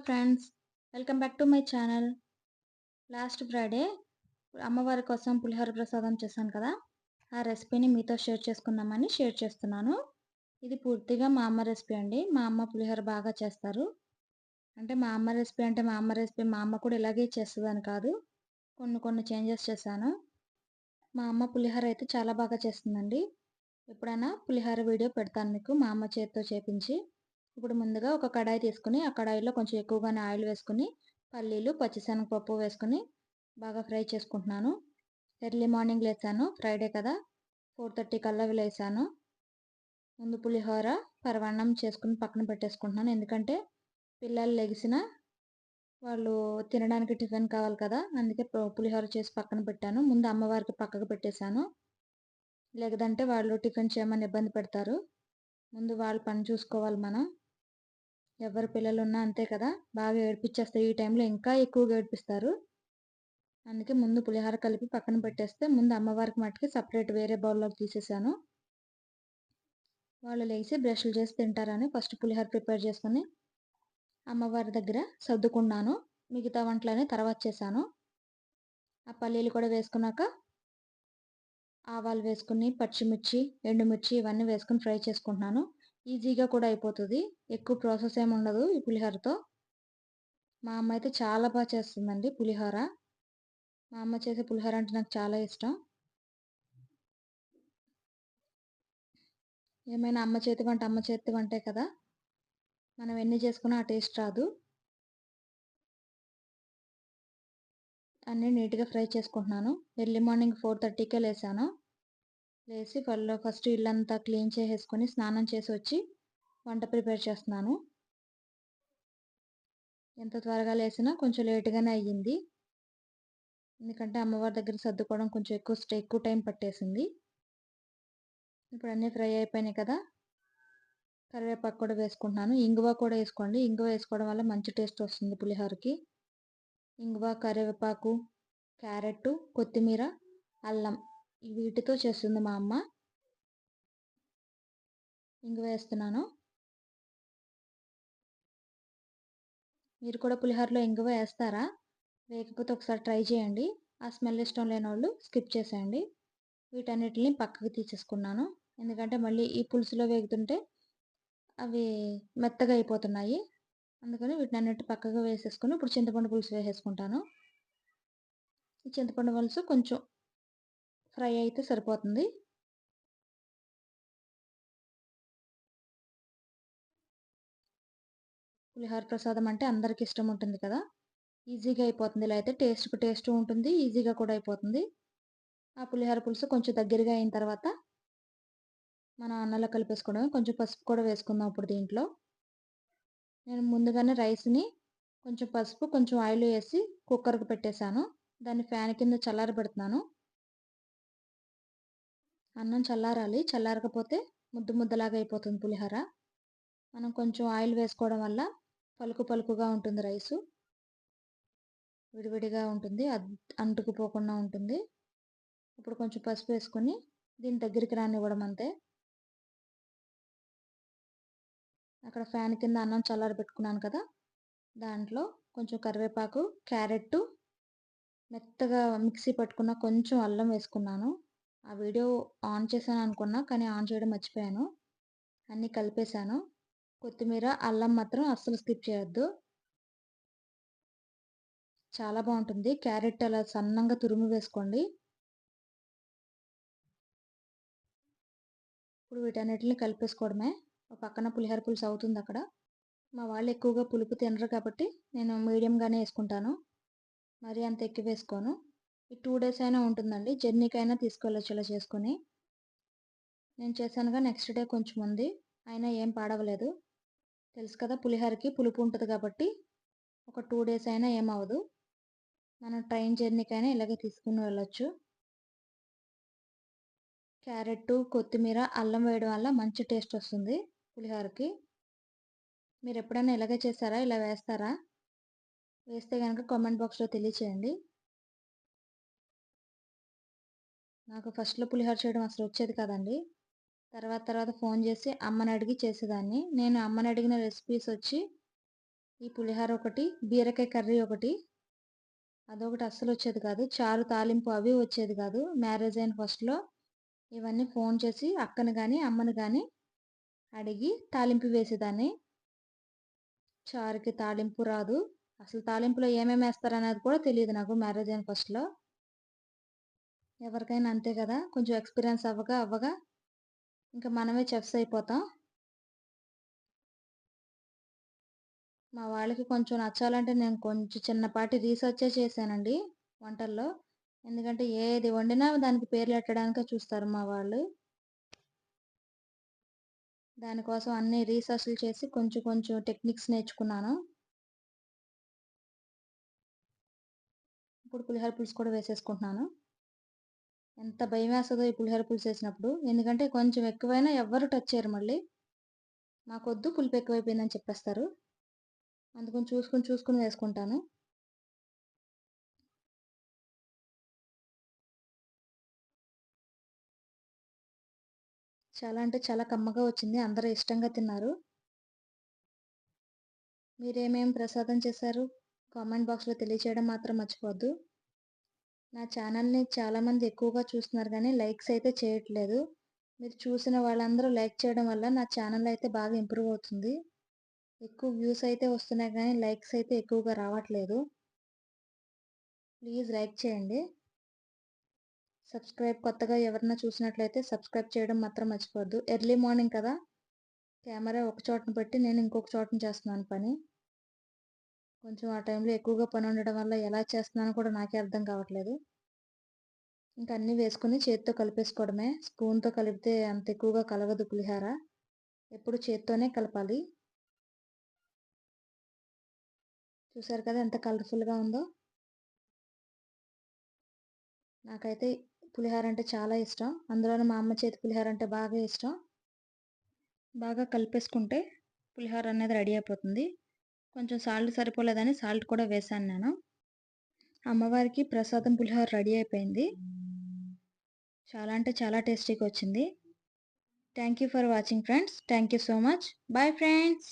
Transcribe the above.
Friends, welcome back to my channel. Last Friday అమ్మవారి కోసం పులిహోర ప్రసాదం చేశాను కదా! ఆ రెసిపీని మీతో షేర్ చేస్తున్నాను. ఇది పూర్తిగా మా అమ్మ రెసిపీ అండి. మా అమ్మ పులిహోర బాగా చేస్తారు. అంటే మా అమ్మ రెసిపీ మా అమ్మ కూడా ఇలాగే చేస్తదని కాదు. కొన్ని కొన్ని చేంజెస్ చేశాను. మా అమ్మ పులిహోర అయితే చాలా బాగా చేస్తుందండి. ఎప్పుడైనా పులిహోర వీడియో పెడతాను మీకు మా అమ్మ చేత్తో చేపించి. ఇప్పుడు ముందుగా ఒక కడాయి తీసుకొని, ఆ కడాయిలో కొంచెం ఎక్కువగానే ఆయిల్ వేసుకొని, పల్లీలు, పచ్చిశనగపప్పు వేసుకొని బాగా ఫ్రై చేసుకుంటున్నాను. ఎర్లీ మార్నింగ్ లేచాను. ఫ్రైడే కదా! 4:30 కల్లా లేసాను. ముందు పులిహోర, పరమాన్నం చేసుకొని పక్కన పెట్టేసుకుంటున్నాను. ఎందుకంటే పిల్లలు లెగిసినా వాళ్ళు తినడానికి టిఫిన్ కావాలి కదా! అందుకే పులిహోర చేసి పక్కన పెట్టాను. ముందు అమ్మవారికి పక్కకు పెట్టేశాను. లేదంటే వాళ్ళు టిఫిన్ చేయమని ఇబ్బంది పెడతారు. ముందు వాళ్ళ పని చూసుకోవాలి మనం. ఎవరి పిల్లలున్నా అంతే కదా! బాగా ఏడిపిచ్చేస్తారు. ఈ టైంలో ఇంకా ఎక్కువగా ఏడిపిస్తారు. అందుకే ముందు పులిహోర కలిపి పక్కన పెట్టేస్తే, ముందు అమ్మవారికి మట్టుకి సెపరేట్ వేరే బౌల్‌లోకి తీసేసాను. వాళ్ళు లెగిసి బ్రష్‌లు చేసి తింటారని ఫస్ట్ పులిహోర ప్రిపేర్ చేసుకొని, అమ్మవారి దగ్గర సర్దుకున్నాను. మిగతా వంటలన్నీ తర్వాత చేశాను. ఆ పల్లీలు కూడా వేసుకున్నాక, ఆవాలు వేసుకొని, పచ్చిమిర్చి, ఎండుమిర్చి ఇవన్నీ వేసుకొని ఫ్రై చేసుకుంటున్నాను. ఈజీగా కూడా అయిపోతది. ఎక్కువ ప్రాసెస్ ఏమి ఉండదు ఈ పులిహోరతో. మా అమ్మ అయితే చాలా చేస్తుందండి పులిహోర. మా అమ్మ చేసే పులిహోర అంటే నాకు చాలా ఇష్టం. ఏమైనా అమ్మ చేతి వంటే కదా! మనం ఎన్ని చేసుకున్నా ఆ టేస్ట్ రాదు. అన్నీ నీట్‌గా ఫ్రై చేసుకుంటున్నాను. ఎర్లీ మార్నింగ్ 4:30కే లేసాను. లేసి ఫస్ట్ ఇల్లంతా క్లీన్ చేసేసుకొని, స్నానం చేసి వచ్చి వంట ప్రిపేర్ చేస్తున్నాను. ఎంత త్వరగా లేసినా కొంచెం లేట్‌గానే అయ్యింది. ఎందుకంటే అమ్మవారి దగ్గర సర్దుకోవడం కొంచెం ఎక్కువ టైం పట్టేసింది. ఇప్పుడు అన్నీ ఫ్రై అయిపోయినాయి కదా! కరివేపాకు కూడా వేసుకుంటున్నాను. ఇంగువ కూడా ఏసుకోండి. ఇంగువ ఏసుకోవడం వల్ల మంచి టేస్ట్ వస్తుంది పులిహోరకి. ఇంగువ, కరివేపాకు, క్యారెట్టు, కొత్తిమీర, అల్లం వీటితో చేస్తుంది మా అమ్మ. ఇంగువ ఏస్తున్నాను. మీరు కూడా పులిహోరలో ఇంగువ ఏస్తారా? వేయకపోతే ఒకసారి ట్రై చేయండి. ఆ స్మెల్ ఇష్టం లేనోళ్ళు స్కిప్ చేసేయండి. వీటన్నిటిని పక్కకు తీసేసుకున్నాను. ఎందుకంటే మళ్ళీ ఈ పులుసులో వేగుతుంటే అవి మెత్తగా అయిపోతున్నాయి. అందుకని వీటినన్నిటి పక్కకు వేసేసుకొని ఇప్పుడు చింతపండు పులుసు వేసేసుకుంటాను. ఈ చింతపండు పులుసు కొంచెం ఫ్రై అయితే సరిపోతుంది. పులిహోర ప్రసాదం అంటే అందరికి ఇష్టం ఉంటుంది కదా! ఈజీగా అయిపోతుంది. ఇలా అయితే టేస్ట్ ఉంటుంది. ఈజీగా కూడా అయిపోతుంది. ఆ పులిహోర పులుసు కొంచెం దగ్గరగా అయిన తర్వాత మనం అన్నంలో కలిపేసుకోవడమే. కొంచెం పసుపు కూడా వేసుకుందాం ఇప్పుడు దీంట్లో. నేను ముందుగానే రైస్‌ని కొంచెం పసుపు, కొంచెం ఆయిల్ ఏసి కుక్కర్‌కి పెట్టేశాను. దాన్ని ఫ్యాన్ కింద చల్లారబెడుతున్నాను. అన్నం చల్లారాలి. చల్లారకపోతే ముద్దలాగా అయిపోతుంది పులిహోర. మనం కొంచెం ఆయిల్ వేసుకోవడం వల్ల పలుకుగా ఉంటుంది రైసు. విడివిడిగా ఉంటుంది. అంటుకుపోకుండా ఉంటుంది. ఇప్పుడు కొంచెం పసుపు వేసుకొని దీన్ని దగ్గరికి రానివ్వడం అంతే. అక్కడ ఫ్యాన్ కింద అన్నం చల్లారబెట్టుకున్నాను కదా! దాంట్లో కొంచెం కరివేపాకు, క్యారెట్టు, మెత్తగా మిక్సీ పట్టుకున్న కొంచెం అల్లం వేసుకున్నాను. ఆ వీడియో ఆన్ చేశాను అనుకున్నా, కానీ ఆన్ చేయడం మర్చిపోయాను. అన్నీ కలిపేశాను. కొత్తిమీర, అల్లం మాత్రం అస్సలు స్కిప్ చేయొద్దు. చాలా బావుంటుంది. క్యారెట్ అలా సన్నంగా తురిమి వేసుకోండి. ఇప్పుడు వీటన్నిటిని కలిపేసుకోవడమే. ఓ పక్కన పులిహోర పులుసు అవుతుందక్కడ. మా వాళ్ళు ఎక్కువగా పులుపు తినరు కాబట్టి నేను మీడియంగానే యేసుకుంటాను. మరీ అంత ఎక్కువేసుకోను. ఈ 2 డేస్ అయినా ఉంటుందండి. జర్నీకైనా తీసుకెళ్ళొచ్చు ఇలా చేసుకొని. నేను చేశానుగా నెక్స్ట్ డే కొంచెం ఉంది. అయినా ఏం పాడవలేదు. తెలుసు కదా పులిహోరకి పులుపు ఉంటది కాబట్టి ఒక 2 డేస్ అయినా ఏమవ్వదు. మనం ట్రైన్ జర్నీకైనా ఇలాగే తీసుకొని వెళ్ళొచ్చు. క్యారెట్టు, కొత్తిమీర, అల్లం వేయడం వల్ల మంచి టేస్ట్ వస్తుంది పులిహోరకి. మీరెప్పుడైనా ఇలాగే చేశారా? ఇలా వేస్తారా? వేస్తే గనక కామెంట్ బాక్స్‌లో తెలియచేయండి. నాకు ఫస్ట్‌లో పులిహోర చేయడం అసలొచ్చేది కాదండి. తర్వాత ఫోను జేసి అమ్మనడిగి చేసేదాన్ని. నేను అమ్మనడిగిన రెసిపీసొచ్చి ఈ పులిహోర ఒకటి, బీరకాయ కర్రీ ఒకటి, అదొకటి అస్సలు వచ్చేది కాదు. చారు తాలింపు అవి వచ్చేది కాదు. మ్యారేజ్ అయిన ఫస్ట్‌లో ఇవన్నీ ఫోన్ చేసి అక్కని గాని, అమ్మని గాని అడిగి తాలింపు వేసేదాన్ని. చారుకి తాలింపు రాదు. అసలు తాలింపులో ఏమేమి ఏస్తారనేది కూడా తెలీదు నాకు మ్యారేజ్ అయిన ఫస్ట్‌లో. ఎవరికైనా అంతే కదా! కొంచెం ఎక్స్‌పీరియన్స్ అవ్వగా ఇంక మనమే చెఫ్స్ అయిపోతాం. మా వాళ్ళకి కొంచెం నచ్చాలంటే నేను కొంచెం చిన్నపాటి రీసెర్చే చేశానండి వంటల్లో. ఎందుకంటే ఏది వండినా దానికి పేర్లెట్టడానికే చూస్తారు మా వాళ్ళు. దానికోసం అన్ని రీసెర్చ్‌లు చేసి కొంచెం కొంచెం టెక్నిక్స్ నేర్చుకున్నాను. ఇప్పుడు పులిహోర పులుసు కూడా వేసేసుకుంటున్నాను. ఎంత భయమేస్తదో ఈ పులిహోర పులుసేసినప్పుడు. ఎందుకంటే కొంచెం ఎక్కువైనా ఎవ్వరు టచ్ చేయరు మళ్ళీ. మాకొద్దు పులుపు ఎక్కువైపోయిందని చెప్పేస్తారు. అందుకని చూసుకొని చూసుకొని వేసుకుంటాను. చాలా అంటే చాలా కమ్మగా వచ్చింది. అందరూ ఇష్టంగా తిన్నారు. మీరేమేం ప్రసాదం చేశారు? కామెంట్ బాక్స్‌లో తెలియచేయడం మాత్రం మర్చిపోవద్దు. నా ఛానల్‌ని చాలామంది ఎక్కువగా చూస్తున్నారు గానీ లైక్స్ అయితే చేయట్లేదు. మీరు చూసిన వాళ్ళందరూ లైక్ చేయడం వల్ల నా ఛానల్ అయితే బాగా ఇంప్రూవ్ అవుతుంది. ఎక్కువ వ్యూస్ అయితే వస్తున్నాయి గానీ లైక్స్ అయితే ఎక్కువగా రావట్లేదు. ప్లీజ్ లైక్ చేయండి. కొత్తగా ఎవరైనా చూసినట్లయితే సబ్స్క్రైబ్ చేయడం మాత్రం మర్చిపోవద్దు. ఎర్లీ మార్నింగ్ కదా! కెమెరా ఒక చోటన పెట్టి నేను ఇంకొక చోటన చేస్తున్నాను పని. కొంచెం ఆ టైంలో ఎక్కువగా పని ఉండడం వల్ల ఎలా చేస్తున్నానో కూడా నాకే అర్థం కావట్లేదు. ఇంక అన్నీ వేసుకొని చేత్తో కలిపేసుకోవడమే. స్పూన్‌తో కలిపితే అంత ఎక్కువగా కలవదు పులిహోర. ఎప్పుడు చేత్తోనే కలపాలి. చూసారు కదా ఎంత కలర్‌ఫుల్‌గా ఉందో. నాకైతే పులిహోర అంటే చాలా ఇష్టం. అందులోను మా అమ్మ చేతి పులిహోర అంటే బాగా ఇష్టం. బాగా కలిపేసుకుంటే పులిహోర అనేది రెడీ అయిపోతుంది. కొంచెం సాల్ట్ సరిపోలేదని సాల్ట్ కూడా వేశాను నేను. అమ్మవారికి ప్రసాదం పులిహోర రెడీ అయిపోయింది. చాలా అంటే చాలా టేస్టీగా వచ్చింది. Thank you for watching friends. Thank you so much. Bye friends.